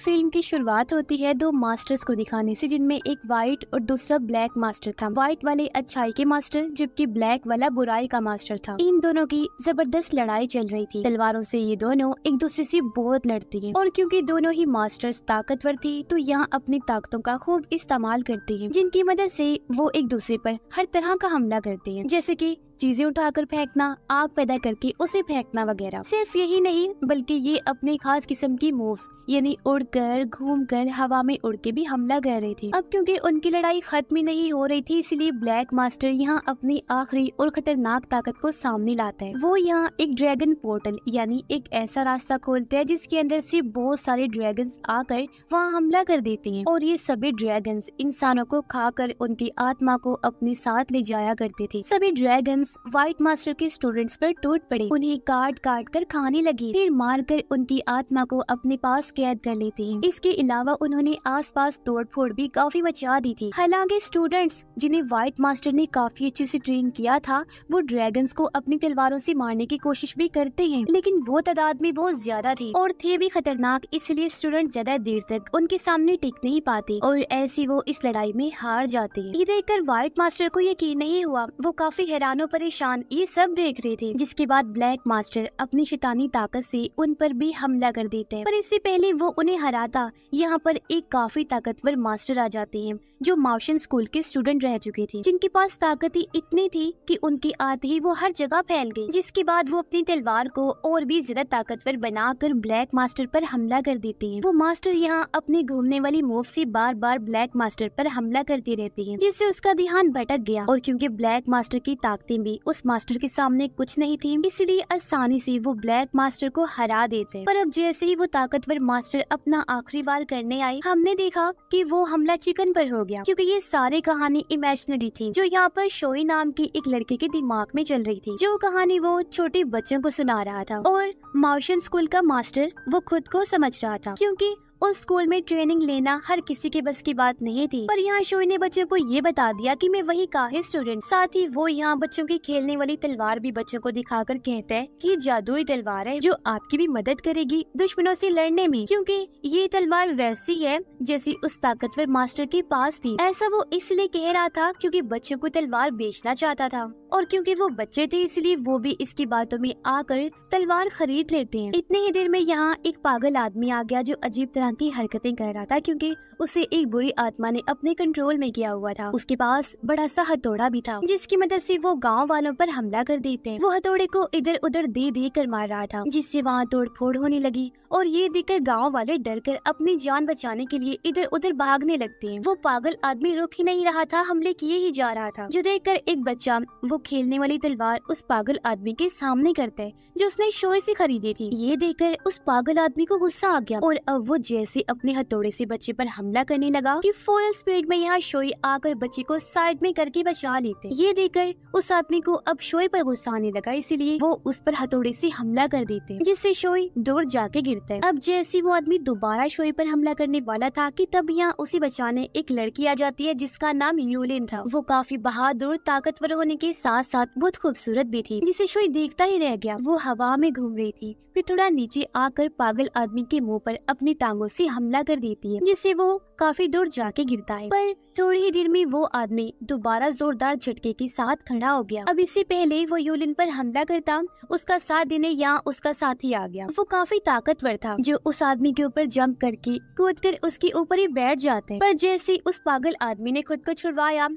Film की शुरुआत होती है दो मास्टर्स को दिखाने से, जिनमें एक वाइट और दूसरा ब्लैक मास्टर था। वाइट वाले अच्छाई के मास्टर जबकि ब्लैक वाला बुराई का मास्टर था। इन दोनों की जबरदस्त लड़ाई चल रही थी। तलवारों से ये दोनों एक दूसरे से बहुत लड़ती हैं और क्योंकि दोनों ही मास्टर्स ताकतवर थी तो यहाँ अपनी ताकतों का खूब इस्तेमाल करते हैं, जिनकी मदद से वो एक दूसरे पर हर तरह का हमला करते हैं, जैसे कि चीजें उठाकर फेंकना, आग पैदा करके उसे फेंकना वगैरह। सिर्फ यही नहीं बल्कि ये अपने खास किस्म की मूव्स यानी उड़कर घूमकर हवा में उड़ के भी हमला कर रही थी। अब क्योंकि उनकी लड़ाई खत्म ही नहीं हो रही थी, इसलिए ब्लैक मास्टर यहाँ अपनी आखिरी और खतरनाक ताकत को सामने लाता है। वो यहाँ एक ड्रैगन पोर्टल यानी एक ऐसा रास्ता खोलते हैं जिसके अंदर से बहुत सारे ड्रैगन्स आकर वहाँ हमला कर देते हैं और ये सभी ड्रैगन्स इंसानों को खाकर उनकी आत्मा को अपने साथ ले जाया करते थे। सभी ड्रैगन्स व्हाइट मास्टर के स्टूडेंट्स पर टूट पड़े, उन्हें काट काट कर खाने लगे, फिर मारकर उनकी आत्मा को अपने पास कैद कर लेते हैं। इसके अलावा उन्होंने आसपास तोड़फोड़ भी काफी मचा दी थी। हालांकि स्टूडेंट्स जिन्हें व्हाइट मास्टर ने काफी अच्छे से ट्रेन किया था वो ड्रैगन्स को अपनी तलवारों से मारने की कोशिश भी करते हैं, लेकिन वो तादाद में बहुत ज्यादा थी और थे भी खतरनाक, इसलिए स्टूडेंट ज्यादा देर तक उनके सामने टिक नहीं पाते और ऐसी वो इस लड़ाई में हार जाते हैं। ये देखकर व्हाइट मास्टर को यकीन नहीं हुआ, वो काफी हैरान परेशान ये सब देख रहे थे। जिसके बाद ब्लैक मास्टर अपनी शैतानी ताकत से उन पर भी हमला कर देते हैं, पर इससे पहले वो उन्हें हराता यहाँ पर एक काफी ताकतवर मास्टर आ जाते हैं जो मार्शन स्कूल के स्टूडेंट रह चुके थे, जिनके पास ताकत ही इतनी थी कि उनके आते ही वो हर जगह फैल गई। जिसके बाद वो अपनी तलवार को और भी ज्यादा ताकतवर बनाकर ब्लैक मास्टर पर हमला कर देते हैं। वो मास्टर यहाँ अपनी घूमने वाली मूव से बार बार ब्लैक मास्टर पर हमला करते रहते हैं, जिससे उसका ध्यान भटक गया और क्योंकि ब्लैक मास्टर की ताकतें भी उस मास्टर के सामने कुछ नहीं थी, इसलिए आसानी से वो ब्लैक मास्टर को हरा देते। पर अब जैसे ही वो ताकतवर मास्टर अपना आखिरी वार करने आए, हमने देखा कि वो हमला चिकन पर हो गया, क्योंकि ये सारी कहानी इमेजिनरी थी जो यहाँ पर शोई नाम के एक लड़के के दिमाग में चल रही थी, जो कहानी वो छोटे बच्चों को सुना रहा था। और मार्शन स्कूल का मास्टर वो खुद को समझ रहा था, क्योंकि उस स्कूल में ट्रेनिंग लेना हर किसी के बस की बात नहीं थी। पर यहाँ शोई ने बच्चों को ये बता दिया कि मैं वही का है स्टूडेंट। साथ ही वो यहाँ बच्चों की खेलने वाली तलवार भी बच्चों को दिखाकर कहते हैं कि जादुई तलवार है जो आपकी भी मदद करेगी दुश्मनों से लड़ने में, क्योंकि ये तलवार वैसी है जैसी उस ताकतवर मास्टर के पास थी। ऐसा वो इसलिए कह रहा था क्योंकि बच्चों को तलवार बेचना चाहता था और क्योंकि वो बच्चे थे इसलिए वो भी इसकी बातों में आकर तलवार खरीद लेते हैं। इतने ही देर में यहाँ एक पागल आदमी आ गया जो अजीब तरह की हरकतें कर रहा था, क्योंकि उसे एक बुरी आत्मा ने अपने कंट्रोल में किया हुआ था। उसके पास बड़ा सा हथौड़ा भी था जिसकी मदद से वो गांव वालों पर हमला कर देते हैं। वो हथौड़े को इधर उधर दे दे कर मार रहा था, जिससे वहाँ तोड़फोड़ होने लगी और ये देखकर गाँव वाले डर कर अपनी जान बचाने के लिए इधर उधर भागने लगते हैं। वो पागल आदमी रुक ही नहीं रहा था, हमले किए ही जा रहा था, जो देख कर एक बच्चा वो खेलने वाली तलवार उस पागल आदमी के सामने करता है जो उसने शोई से खरीदी थी। ये देखकर उस पागल आदमी को गुस्सा आ गया और अब वो जैसे अपने हथौड़े से बच्चे पर हमला करने लगा कि फुल स्पीड में यहाँ शोई आकर बच्चे को साइड में करके बचा लेते। ये देखकर उस आदमी को अब शोई पर गुस्सा आने लगा, इसीलिए वो उस पर हथौड़े से हमला कर देते, जिससे शोई दूर जाके गिरता है। अब जैसे वो आदमी दोबारा शोई पर हमला करने वाला था कि तब यहाँ उसे बचाने एक लड़की आ जाती है जिसका नाम यूलिन था। वो काफी बहादुर ताकतवर होने के साथ साथ बहुत खूबसूरत भी थी, जिसे शोई देखता ही रह गया। वो हवा में घूम रही थी, फिर थोड़ा नीचे आकर पागल आदमी के मुंह पर अपनी टांगों से हमला कर देती है, जिससे वो काफी दूर जाके गिरता है। पर थोड़ी ही देर में वो आदमी दोबारा जोरदार झटके के साथ खड़ा हो गया। अब इससे पहले वो यूलिन पर हमला करता, उसका साथ देने यहाँ उसका साथी आ गया। वो काफी ताकतवर था जो उस आदमी के ऊपर जंप करके कूद कर उसके ऊपर ही बैठ जाते हैं। पर जैसे उस पागल आदमी ने खुद को छुड़वाया,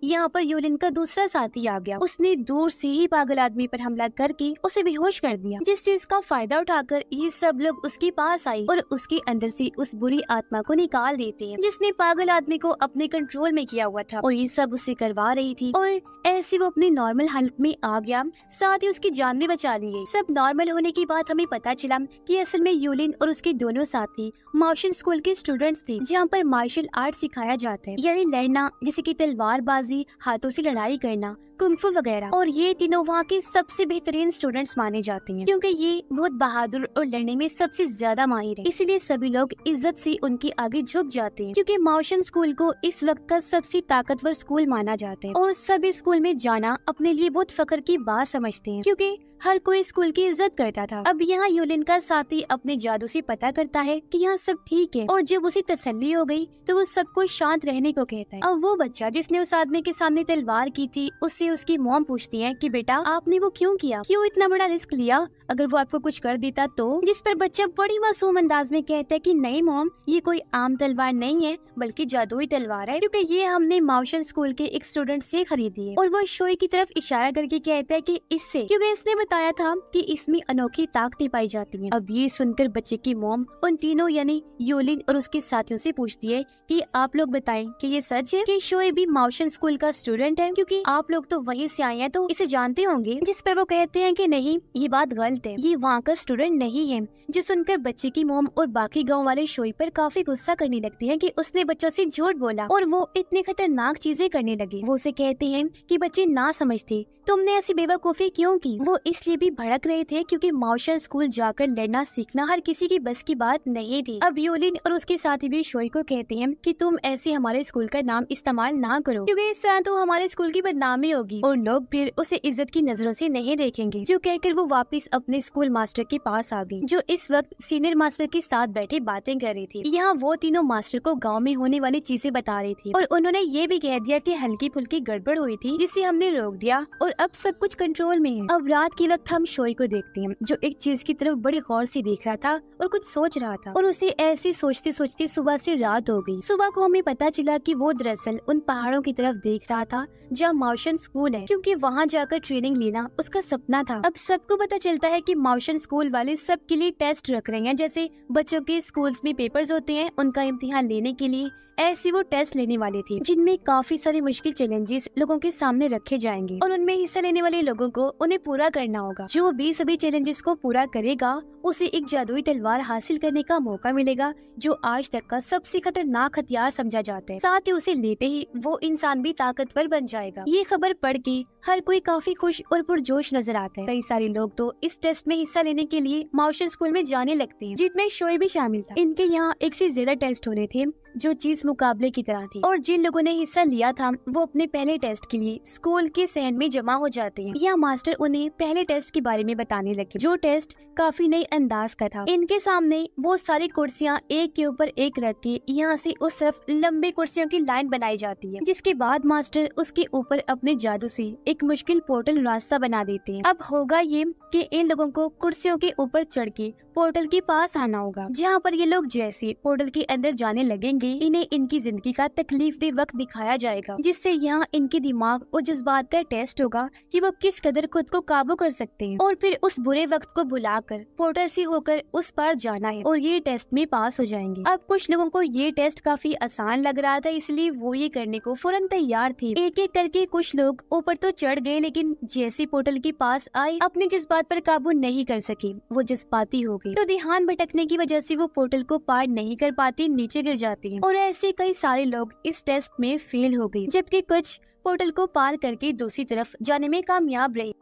यहाँ पर यूलिन का दूसरा साथी आ गया। उसने दूर से ही पागल आदमी पर हमला करके उसे बेहोश कर दिया, जिस चीज का फायदा उठाकर ये सब लोग उसके पास आए और उसके अंदर से उस बुरी आत्मा को निकाल देते हैं जिसने पागल आदमी को अपने कंट्रोल में किया हुआ था और ये सब उसे करवा रही थी। और ऐसे वो अपनी नॉर्मल हालत में आ गया, साथ ही उसकी जान भी बचा ली गई। सब नॉर्मल होने की बात हमें पता चला कि असल में यूलिन और उसके दोनों साथी मार्शल स्कूल के स्टूडेंट्स थे, जहाँ पर मार्शल आर्ट सिखाया जाता है, यानी लड़ना, जैसे कि तलवारबाजी, हाथों से लड़ाई करना, कुंफू वगैरह। और ये तीनों वहाँ के सबसे बेहतरीन स्टूडेंट्स माने जाते हैं क्योंकि ये बहुत बहादुर और लड़ने में सबसे ज्यादा माहिर है, इसीलिए सभी लोग इज्जत से उनके आगे झुक जाते हैं, क्योंकि मार्शन स्कूल को इस वक्त का सबसे ताकतवर स्कूल माना जाता है और सभी स्कूल में जाना अपने लिए बहुत फख्र की बात समझते हैं, क्योंकि हर कोई स्कूल की इज्जत करता था। अब यहाँ यूलिन का साथी अपने जादू से पता करता है कि यहाँ सब ठीक है और जब उसे तसल्ली हो गई तो वो सबको शांत रहने को कहता है। अब वो बच्चा जिसने उस आदमी के सामने तलवार की थी उससे उसकी मॉम पूछती है कि बेटा आपने वो क्यों किया, क्यों इतना बड़ा रिस्क लिया, अगर वो आपको कुछ कर देता तो। जिस पर बच्चा बड़ी मासूम अंदाज में कहता है कि नहीं मॉम, ये कोई आम तलवार नहीं है बल्कि जादुई तलवार है, क्योंकि ये हमने माउशन स्कूल के एक स्टूडेंट से खरीदी है। और वो शोई की तरफ इशारा करके कहता है कि इससे, क्योंकि इसने बताया था कि इसमें अनोखी ताकतें पाई जाती हैं। अब ये सुनकर बच्चे की मॉम उन तीनों यानी यूलिन और उसके साथियों से पूछती है कि आप लोग बताएं कि ये सच है कि शोई भी माउशन स्कूल का स्टूडेंट है, क्योंकि आप लोग तो वहीं से आए हैं तो इसे जानते होंगे। जिस पर वो कहते हैं कि नहीं, ये बात गलत है, ये वहाँ का स्टूडेंट नहीं है। जो सुनकर बच्चे की मॉम और बाकी गांव वाले शोई पर काफी गुस्सा करने लगते हैं कि उसने बच्चों से झूठ बोला और वो इतनी खतरनाक चीजें करने लगे। वो उसे कहते हैं कि बच्चे ना समझते, तुमने ऐसी बेवकूफी क्यों की। वो इसलिए भी भड़क रहे थे क्योंकि माउशन स्कूल जाकर लड़ना सीखना हर किसी की बस की बात नहीं थी। अब यूलिन और उसके साथी भी शोई को कहते हैं कि तुम ऐसे हमारे स्कूल का नाम इस्तेमाल ना करो, क्योंकि इस तरह तो हमारे स्कूल की बदनामी होगी और लोग फिर उसे इज्जत की नजरों से नहीं देखेंगे। जो कहकर वो वापस अपने स्कूल मास्टर के पास आ गई, जो इस वक्त सीनियर मास्टर के साथ बैठे बातें कर रही थी। यहाँ वो तीनों मास्टर को गाँव में होने वाली चीजें बता रही थी और उन्होंने ये भी कह दिया कि हल्की फुल्की गड़बड़ हुई थी जिसे हमने रोक दिया और अब सब कुछ कंट्रोल में है। अब रात के वक्त हम शोई को देखते हैं जो एक चीज की तरफ बड़ी गौर से देख रहा था और कुछ सोच रहा था, और उसे ऐसे सोचते सोचते सुबह से रात हो गई। सुबह को हमें पता चला कि वो दरअसल उन पहाड़ों की तरफ देख रहा था जहाँ माउशन स्कूल है, क्योंकि वहाँ जाकर ट्रेनिंग लेना उसका सपना था। अब सबको पता चलता है कि माउशन स्कूल वाले सबके लिए टेस्ट रख रहे हैं, जैसे बच्चों के स्कूल्स में पेपर्स होते हैं उनका इम्तिहान लेने के लिए, ऐसे वो टेस्ट लेने वाले थे जिनमें काफी सारे मुश्किल चैलेंजेस लोगों के सामने रखे जाएंगे और उनमें हिस्सा लेने वाले लोगों को उन्हें पूरा करना होगा। जो भी सभी चैलेंजेस को पूरा करेगा उसे एक जादुई तलवार हासिल करने का मौका मिलेगा जो आज तक का सबसे खतरनाक हथियार समझा जाता है। साथ ही उसे लेते ही वो इंसान भी ताकतवर बन जाएगा। ये खबर पढ़ के हर कोई काफी खुश और पुरजोश नजर आता है। कई सारे लोग तो इस टेस्ट में हिस्सा लेने के लिए माउशन स्कूल में जाने लगते हैं, जिनमें शोई भी शामिल था। इनके यहाँ एक से ज्यादा टेस्ट होने थे जो चीज मुकाबले की तरह थी, और जिन लोगों ने हिस्सा लिया था वो अपने पहले टेस्ट के लिए स्कूल के सहन में जमा हो जाते हैं। यहाँ मास्टर उन्हें पहले टेस्ट के बारे में बताने लगे, जो टेस्ट काफी नई अंदाज का था। इनके सामने बहुत सारी कुर्सियाँ एक के ऊपर एक रख के यहाँ से उस तरफ लंबी कुर्सियों की लाइन बनाई जाती है, जिसके बाद मास्टर उसके ऊपर अपने जादू से एक मुश्किल पोर्टल रास्ता बना देते हैं। अब होगा ये कि इन लोगों को कुर्सियों के ऊपर चढ़ के पोर्टल के पास आना होगा, जहाँ पर ये लोग जैसे पोर्टल के अंदर जाने लगेंगे इन्हें इनकी जिंदगी का तकलीफदेह वक्त दिखाया जाएगा, जिससे यहाँ इनके दिमाग और जज्बात का टेस्ट होगा कि वो किस कदर खुद को काबू कर सकते हैं, और फिर उस बुरे वक्त को भुलाकर पोर्टल से होकर उस पार जाना है और ये टेस्ट में पास हो जाएंगे। अब कुछ लोगों को ये टेस्ट काफी आसान लग रहा था, इसलिए वो ये करने को फौरन तैयार थे। एक एक करके कुछ लोग ऊपर तो चढ़ गए, लेकिन जैसे पोर्टल के पास आए अपने जज्बात पर काबू नहीं कर सके, वो जज्बाती हो गए। तो ध्यान भटकने की वजह से वो पोर्टल को पार नहीं कर पाते, नीचे गिर जाते हैं, और ऐसे कई सारे लोग इस टेस्ट में फेल हो गए, जबकि कुछ पोर्टल को पार करके दूसरी तरफ जाने में कामयाब रहे।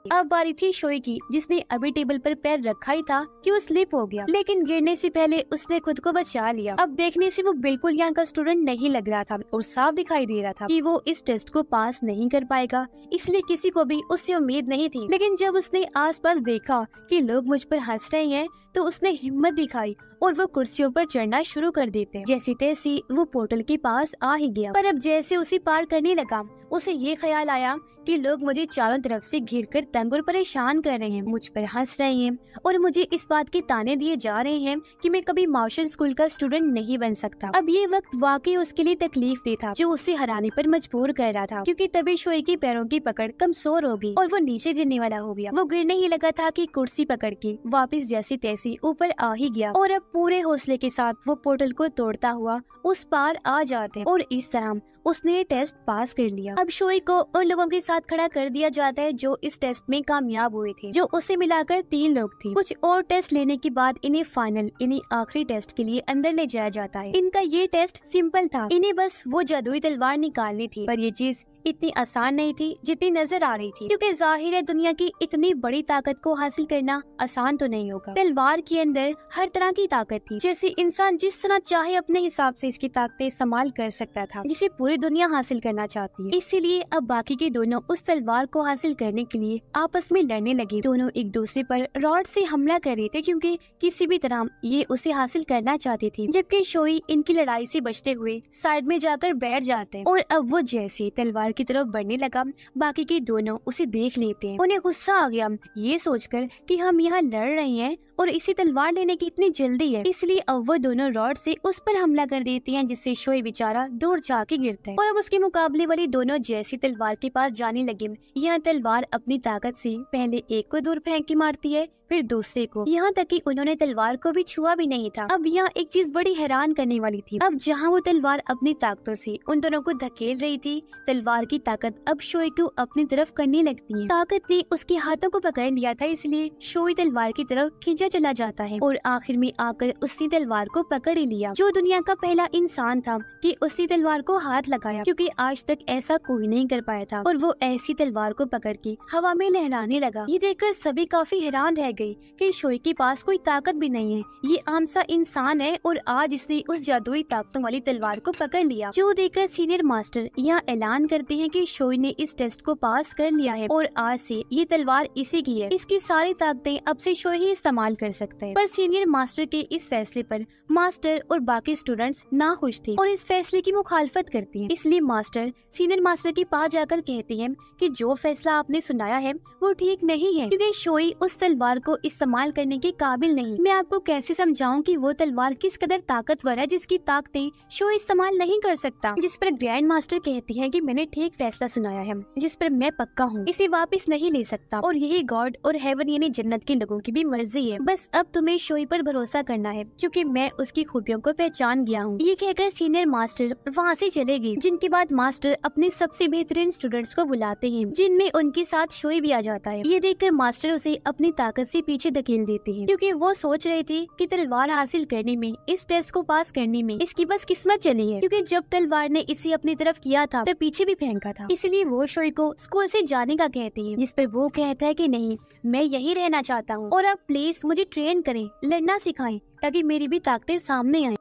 अब बारी थी शोई की, जिसने अभी टेबल पर पैर रखा ही था कि वो स्लिप हो गया, लेकिन गिरने से पहले उसने खुद को बचा लिया। अब देखने से वो बिल्कुल यहाँ का स्टूडेंट नहीं लग रहा था और साफ दिखाई दे रहा था कि वो इस टेस्ट को पास नहीं कर पाएगा, इसलिए किसी को भी उससे उम्मीद नहीं थी। लेकिन जब उसने आसपास देखा कि लोग मुझ पर हंस रहे हैं तो उसने हिम्मत दिखाई और वो कुर्सियों पर चढ़ना शुरू कर देते। जैसे तैसे वो पोर्टल के पास आ ही गया, पर अब जैसे उसे पार करने लगा उसे ये ख्याल आया कि लोग मुझे चारों तरफ से घिरकर तंग और परेशान कर रहे हैं, मुझ पर हंस रहे हैं और मुझे इस बात के ताने दिए जा रहे हैं कि मैं कभी माउशन स्कूल का स्टूडेंट नहीं बन सकता। अब ये वक्त वाकई उसके लिए तकलीफ दे था, जो उसे हराने पर मजबूर कर रहा था, क्योंकि तभी शोई की पैरों की पकड़ कमजोर हो गई और वो नीचे गिरने वाला हो गया। वो गिरने ही लगा था कि कुर्सी पकड़ के वापस जैसे तैसे ऊपर आ ही गया, और अब पूरे हौसले के साथ वो पोर्टल को तोड़ता हुआ उस पार आ जाते, और इस तरह उसने ये टेस्ट पास कर लिया। अब शोई को उन लोगों के साथ खड़ा कर दिया जाता है जो इस टेस्ट में कामयाब हुए थे, जो उसे मिलाकर 3 लोग थे। कुछ और टेस्ट लेने के बाद इन्हें फाइनल आखिरी टेस्ट के लिए अंदर ले जाया जाता है। इनका ये टेस्ट सिंपल था, इन्हें बस वो जादुई तलवार निकालनी थी, पर ये चीज इतनी आसान नहीं थी जितनी नजर आ रही थी, क्योंकि जाहिर है दुनिया की इतनी बड़ी ताकत को हासिल करना आसान तो नहीं होगा। तलवार के अंदर हर तरह की ताकत थी, जैसे इंसान जिस तरह चाहे अपने हिसाब से इसकी ताकतें इस्तेमाल कर सकता था, जिसे पूरी दुनिया हासिल करना चाहती है। इसीलिए अब बाकी के दोनों उस तलवार को हासिल करने के लिए आपस में लड़ने लगे। दोनों एक दूसरे पर रॉड से हमला कर रहे थे, क्योंकि किसी भी तरह ये उसे हासिल करना चाहती थी। जबकि शोई इनकी लड़ाई से बचते हुए साइड में जाकर बैठ जाते हैं, और अब वो जैसे तलवार की तरफ बढ़ने लगा, बाकी के दोनों उसे देख लेते हैं। उन्हें गुस्सा आ गया ये सोचकर कि हम यहाँ लड़ रहे हैं और इसी तलवार लेने की इतनी जल्दी है, इसलिए अब वो दोनों रॉड से उस पर हमला कर देती हैं, जिससे शोई बेचारा दूर जाके गिरता है। और अब उसके मुकाबले वाली दोनों जैसी तलवार के पास जाने लगे, यह तलवार अपनी ताकत से पहले एक को दूर फेंक के मारती है, फिर दूसरे को, यहाँ तक कि उन्होंने तलवार को भी छुआ भी नहीं था। अब यहाँ एक चीज बड़ी हैरान करने वाली थी। अब जहाँ वो तलवार अपनी ताकतों से उन दोनों को धकेल रही थी, तलवार की ताकत अब शोई को अपनी तरफ करने लगती है। ताकत ने उसके हाथों को पकड़ लिया था, इसलिए शोई तलवार की तरफ खींचा चला जाता है और आखिर में आकर उसने तलवार को पकड़ ही लिया। जो दुनिया का पहला इंसान था कि उसने तलवार को हाथ लगाया, क्योंकि आज तक ऐसा कोई नहीं कर पाया था, और वो ऐसी तलवार को पकड़ के हवा में लहराने लगा। ये देखकर सभी काफी हैरान रह गई कि शोई के पास कोई ताकत भी नहीं है, ये आम सा इंसान है और आज इसने उस जादुई ताकतों वाली तलवार को पकड़ लिया। जो देखकर सीनियर मास्टर यहाँ ऐलान करते हैं कि शोई ने इस टेस्ट को पास कर लिया है और आज से ये तलवार इसी की है, इसकी सारी ताकतें अब से शोई ही इस्तेमाल कर सकता है। पर सीनियर मास्टर के इस फैसले पर मास्टर और बाकी स्टूडेंट्स नाखुश थे और इस फैसले की मुखालफत करती हैं। इसलिए मास्टर सीनियर मास्टर के पास जाकर कहते हैं कि जो फैसला आपने सुनाया है वो ठीक नहीं है, क्योंकि शोई उस तलवार को इस्तेमाल करने के काबिल नहीं। मैं आपको कैसे समझाऊं कि वो तलवार किस कदर ताकतवर है जिसकी ताकतें शोई इस्तेमाल नहीं कर सकता। जिस पर ग्रैंड मास्टर कहती है कि मैंने ठीक फैसला सुनाया है, जिस पर मैं पक्का हूँ, इसे वापस नहीं ले सकता, और यही गॉड और हेवन यानी जन्नत के लोगों की भी मर्जी है। बस अब तुम्हें शोई पर भरोसा करना है, क्योंकि मैं उसकी खूबियों को पहचान गया हूँ। ये कहकर सीनियर मास्टर वहाँ से चले गए, जिनके बाद मास्टर अपने सबसे बेहतरीन स्टूडेंट्स को बुलाते हैं, जिनमें उनके साथ शोई भी आ जाता है। ये देखकर मास्टर उसे अपनी ताकत से पीछे धकेल देते हैं, क्योंकि वो सोच रहे थे कि तलवार हासिल करने में, इस टेस्ट को पास करने में इसकी बस किस्मत चली है, क्योंकि जब तलवार ने इसे अपनी तरफ किया था तो पीछे भी फेंका था। इसलिए वो शोई को स्कूल से जाने का कहते हैं, जिस पर वो कहता है कि नहीं, मैं यही रहना चाहता हूँ और आप प्लीज मुझे ट्रेन करें, लड़ना सिखाएं, ताकि मेरी भी ताकतें सामने आए।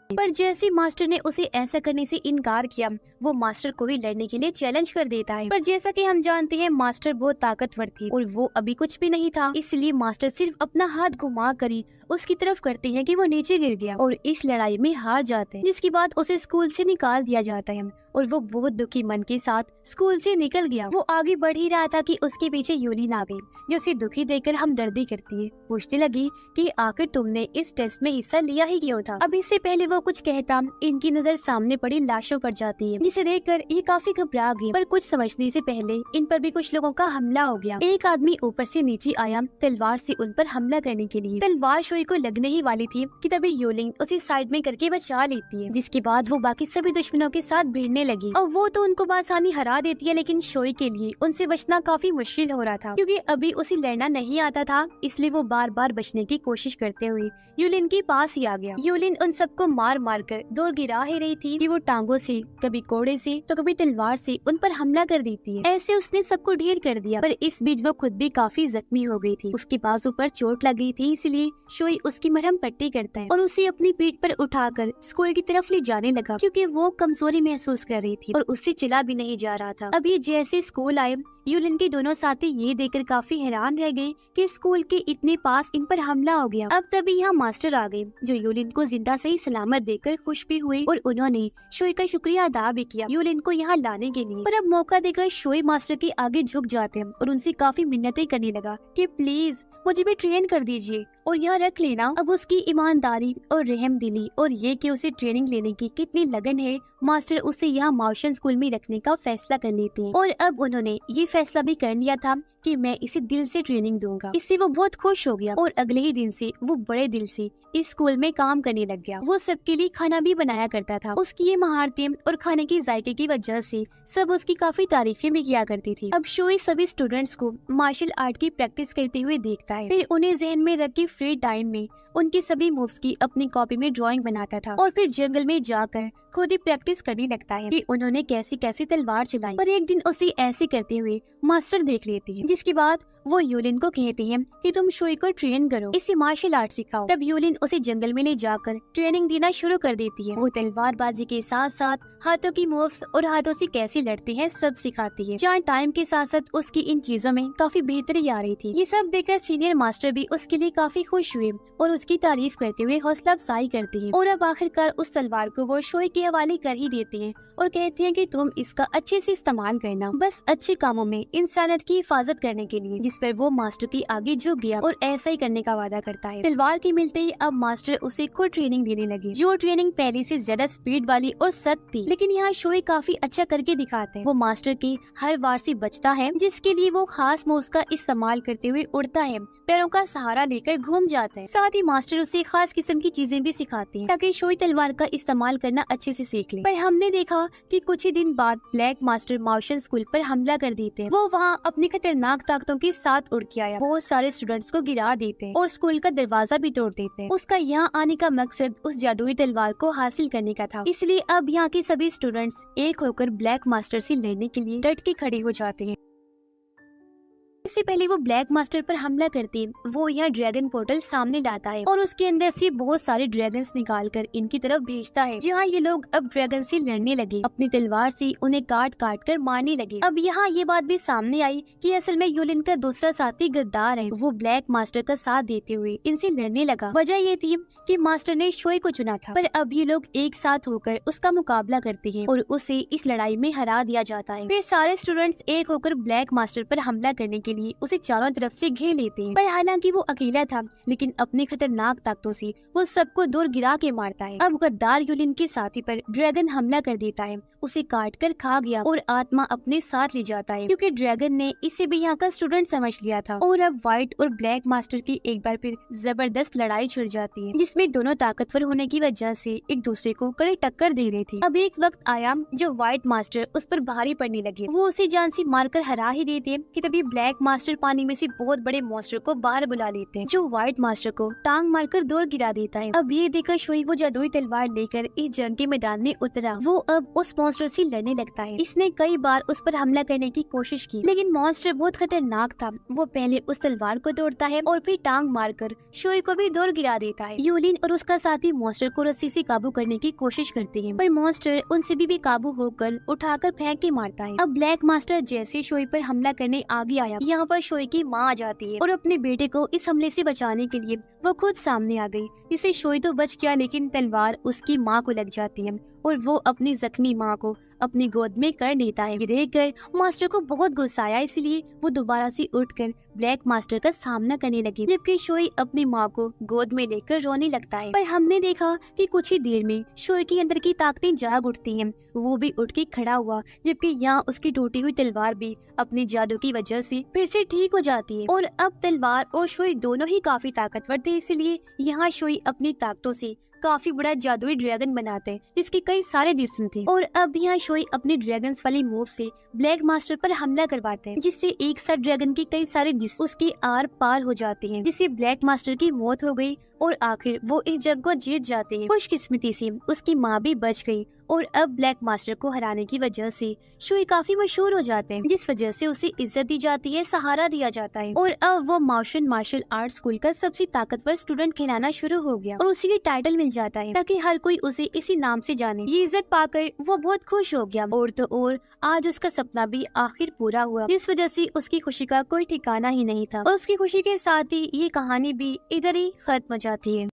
पर जैसे मास्टर ने उसे ऐसा करने से इनकार किया, वो मास्टर को भी लड़ने के लिए चैलेंज कर देता है। पर जैसा कि हम जानते हैं मास्टर बहुत ताकतवर थी और वो अभी कुछ भी नहीं था, इसलिए मास्टर सिर्फ अपना हाथ घुमा कर ही उसकी तरफ करते हैं कि वो नीचे गिर गया और इस लड़ाई में हार जाते हैं, जिसके बाद उसे स्कूल से निकाल दिया जाता है और वो बहुत दुखी मन के साथ स्कूल से निकल गया। वो आगे बढ़ ही रहा था कि उसके पीछे यूलिन आ गई, जो उसे दुखी देखकर हमदर्दी करती है। पूछने लगी कि आखिर तुमने इस टेस्ट में हिस्सा लिया ही क्यों था। अब इससे पहले वो कुछ कहता, इनकी नजर सामने पड़ी लाशों पर जाती है, जिसे देखकर ये काफी घबरा गई। पर कुछ समझने से पहले इन पर भी कुछ लोगों का हमला हो गया। एक आदमी ऊपर से नीचे आया तलवार से उन पर हमला करने के लिए। तलवार शोई को लगने ही वाली थी कि तभी यूलिन उसे साइड में करके बचा लेती है, जिसके बाद वो बाकी सभी दुश्मनों के साथ भिड़ने लगी और वो तो उनको बासानी हरा देती है। लेकिन शोई के लिए उनसे बचना काफी मुश्किल हो रहा था, क्योंकि अभी उसे लड़ना नहीं आता था, इसलिए वो बार बार बचने की कोशिश करते हुए यूलिन के पास ही आ गया। यूलिन उन सबको मार मार कर दूर गिरा ही रही थी कि वो टांगों से, कभी कोड़े से तो कभी तलवार से उन पर हमला कर देती है। ऐसे उसने सबको ढेर कर दिया, पर इस बीच वो खुद भी काफी जख्मी हो गई थी। उसके बाजू पर चोट लग गई थी, इसलिए शोई उसकी मरहम पट्टी करता है और उसे अपनी पीठ पर उठाकर स्कूल की तरफ ले जाने लगा, क्योंकि वो कमजोरी महसूस कर रही थी और उससे चला भी नहीं जा रहा था। अब ये जैसे स्कूल आए, यूलिन के दोनों साथी ये देखकर काफी हैरान रह गए कि स्कूल के इतने पास इन पर हमला हो गया। अब तभी यहाँ मास्टर आ गए, जो यूलिन को जिंदा सही सलामत देखकर खुश भी हुए और उन्होंने शोई का शुक्रिया अदा भी किया यूलिन को यहाँ लाने के लिए। पर अब मौका देकर शोई मास्टर के आगे झुक जाते हैं और उनसे काफी मिन्नतें करने लगा कि प्लीज मुझे भी ट्रेन कर दीजिए और यहाँ रख लेना। अब उसकी ईमानदारी और रहम दिली और ये कि उसे ट्रेनिंग लेने की कितनी लगन है, मास्टर उसे यहाँ माउशन स्कूल में रखने का फैसला कर लेते हैं। और अब उन्होंने ये फैसला भी कर लिया था कि मैं इसे दिल से ट्रेनिंग दूंगा। इससे वो बहुत खुश हो गया और अगले ही दिन से वो बड़े दिल से इस स्कूल में काम करने लग गया। वो सबके लिए खाना भी बनाया करता था। उसकी ये महारतें और खाने के जायके की वजह से सब उसकी काफी तारीफें भी किया करती थी। अब शोई सभी स्टूडेंट्स को मार्शल आर्ट की प्रैक्टिस करते हुए देखता है, फिर उन्हें जहन में रख के फ्री टाइम में उनकी सभी मूव्स की अपनी कॉपी में ड्राइंग बनाता था और फिर जंगल में जाकर खुद ही प्रैक्टिस करने लगता है कि उन्होंने कैसी कैसी तलवार चलाई। पर एक दिन उसे ऐसे करते हुए मास्टर देख लेती है, जिसके बाद वो यूलिन को कहती है कि तुम शोई को ट्रेन करो, इसे मार्शल आर्ट सिखाओ। तब यूलिन उसे जंगल में ले जाकर ट्रेनिंग देना शुरू कर देती है। वो तलवारबाजी के साथ साथ हाथों की मूव्स और हाथों से कैसे लड़ते हैं सब सिखाती है। जहाँ टाइम के साथ साथ उसकी इन चीजों में काफी बेहतरी आ रही थी। ये सब देखकर सीनियर मास्टर भी उसके लिए काफी खुश हुए और उसकी तारीफ करते हुए हौसला अफजाई करती है। और अब आखिरकार उस तलवार को वो शोई के हवाले कर ही देते हैं और कहते हैं कि तुम इसका अच्छे से इस्तेमाल करना, बस अच्छे कामों में इंसानियत की हिफाजत करने के लिए। जिस पर वो मास्टर की आगे झुक गया और ऐसा ही करने का वादा करता है। तलवार के मिलते ही अब मास्टर उसे खुद ट्रेनिंग देने लगे, जो ट्रेनिंग पहले से ज्यादा स्पीड वाली और सख्त थी। लेकिन यहाँ शोई काफी अच्छा करके दिखाते हैं। वो मास्टर के हर वार से बचता है, जिसके लिए वो खास मूव्स का इस्तेमाल करते हुए उड़ता है, पैरों का सहारा लेकर घूम जाता है। साथ ही मास्टर उसे खास किस्म की चीजें भी सिखाते हैं ताकि शोई तलवार का इस्तेमाल करना अच्छे से सीख ले। पर हमने देखा कि कुछ ही दिन बाद ब्लैक मास्टर मार्शल स्कूल पर हमला कर देते हैं। वो वहाँ अपनी खतरनाक ताकतों के साथ उड़ के आया, बहुत सारे स्टूडेंट्स को गिरा देते हैं और स्कूल का दरवाजा भी तोड़ देते हैं। उसका यहाँ आने का मकसद उस जादुई तलवार को हासिल करने का था। इसलिए अब यहाँ के सभी स्टूडेंट्स एक होकर ब्लैक मास्टर से लड़ने के लिए डट के खड़े हो जाते हैं। इससे पहले वो ब्लैक मास्टर पर हमला करते वो यहाँ ड्रैगन पोर्टल सामने लाता है और उसके अंदर से बहुत सारे ड्रैगन्स निकालकर इनकी तरफ भेजता है, जहाँ ये लोग अब ड्रैगन से लड़ने लगे, अपनी तलवार से उन्हें काट काट कर मारने लगे। अब यहाँ ये बात भी सामने आई कि असल में यूलिन का दूसरा साथी गद्दार है। वो ब्लैक मास्टर का साथ देते हुए इनसे लड़ने लगा। वजह ये थी कि मास्टर ने शोई को चुना था, पर अब ये लोग एक साथ होकर उसका मुकाबला करते हैं और उसे इस लड़ाई में हरा दिया जाता है। फिर सारे स्टूडेंट्स एक होकर ब्लैक मास्टर पर हमला करने के लिए उसे चारों तरफ से घेर लेते हैं। पर हालांकि वो अकेला था, लेकिन अपने खतरनाक ताकतों से वो सबको दूर गिरा के मारता है। अब गद्दार यूलिन के साथी पर ड्रैगन हमला कर देता है, उसे काट कर खा गया और आत्मा अपने साथ ले जाता है, क्योंकि ड्रैगन ने इसे भी यहाँ का स्टूडेंट समझ लिया था। और अब व्हाइट और ब्लैक मास्टर की एक बार फिर जबरदस्त लड़ाई छिड़ जाती है, जिसमें दोनों ताकतवर होने की वजह से एक दूसरे को कड़ी टक्कर दे रही थी। अब एक वक्त आया जो व्हाइट मास्टर उस पर भारी पड़ने लगे। वो उसे जान से मारकर हरा ही देते कि तभी ब्लैक मास्टर पानी में से बहुत बड़े मॉन्स्टर को बाहर बुला लेते हैं, जो व्हाइट मास्टर को टांग मारकर दूर गिरा देता है। अब ये देखकर शोई वो जादुई तलवार लेकर इस जंग के मैदान में उतरा। वो अब उस मॉन्स्टर से लड़ने लगता है। इसने कई बार उस पर हमला करने की कोशिश की, लेकिन मॉन्स्टर बहुत खतरनाक था। वो पहले उस तलवार को तोड़ता है और फिर टांग मारकर शोई को भी दूर गिरा देता है। यूलिन और उसका साथी मॉन्स्टर को रस्सी से काबू करने की कोशिश करते हैं, पर मॉन्स्टर उनसे भी बेकाबू होकर उठाकर फेंक के मारता है। अब ब्लैक मास्टर जैसे शोई पर हमला करने आगे आया, यहाँ पर शोई की माँ आ जाती है और अपने बेटे को इस हमले से बचाने के लिए वो खुद सामने आ गई। इसे शोई तो बच गया, लेकिन तलवार उसकी माँ को लग जाती है और वो अपनी जख्मी माँ को अपनी गोद में कर लेता है। ये देखकर मास्टर को बहुत गुस्सा आया, इसलिए वो दोबारा से उठकर ब्लैक मास्टर का सामना करने लगी, जबकि शोई अपनी माँ को गोद में लेकर रोने लगता है। पर हमने देखा कि कुछ ही देर में शोई के अंदर की ताकतें जाग उठती हैं। वो भी उठ के खड़ा हुआ, जबकि यहाँ उसकी टूटी हुई तलवार भी अपनी जादू की वजह से फिर से ठीक हो जाती है। और अब तलवार और शोई दोनों ही काफी ताकतवर थे, इसलिए यहाँ शोई अपनी ताकतों से काफी बड़ा जादुई ड्रैगन बनाते हैं, जिसके कई सारे जिस्म थे। और अब यहाँ शोई अपने ड्रैगन्स वाली मूव से ब्लैक मास्टर पर हमला करवाते हैं, जिससे एक साथ ड्रैगन के कई सारे जिस्म उसकी आर पार हो जाते हैं, जिससे ब्लैक मास्टर की मौत हो गई और आखिर वो इस जंग को जीत जाते हैं। खुशकिस्मती से उसकी माँ भी बच गई और अब ब्लैक मास्टर को हराने की वजह से शोई काफी मशहूर हो जाते हैं, जिस वजह से उसे इज्जत दी जाती है, सहारा दिया जाता है। और अब वो मार्शल आर्ट स्कूल का सबसे ताकतवर स्टूडेंट कहलाना शुरू हो गया और उसी के टाइटल मिल जाता है, ताकि हर कोई उसे इसी नाम से जाने। ये इज्जत पाकर वो बहुत खुश हो गया और तो और आज उसका सपना भी आखिर पूरा हुआ, जिस वजह से उसकी खुशी का कोई ठिकाना ही नहीं था। और उसकी खुशी के साथ ही ये कहानी भी इधर ही खत्म हो जाती है।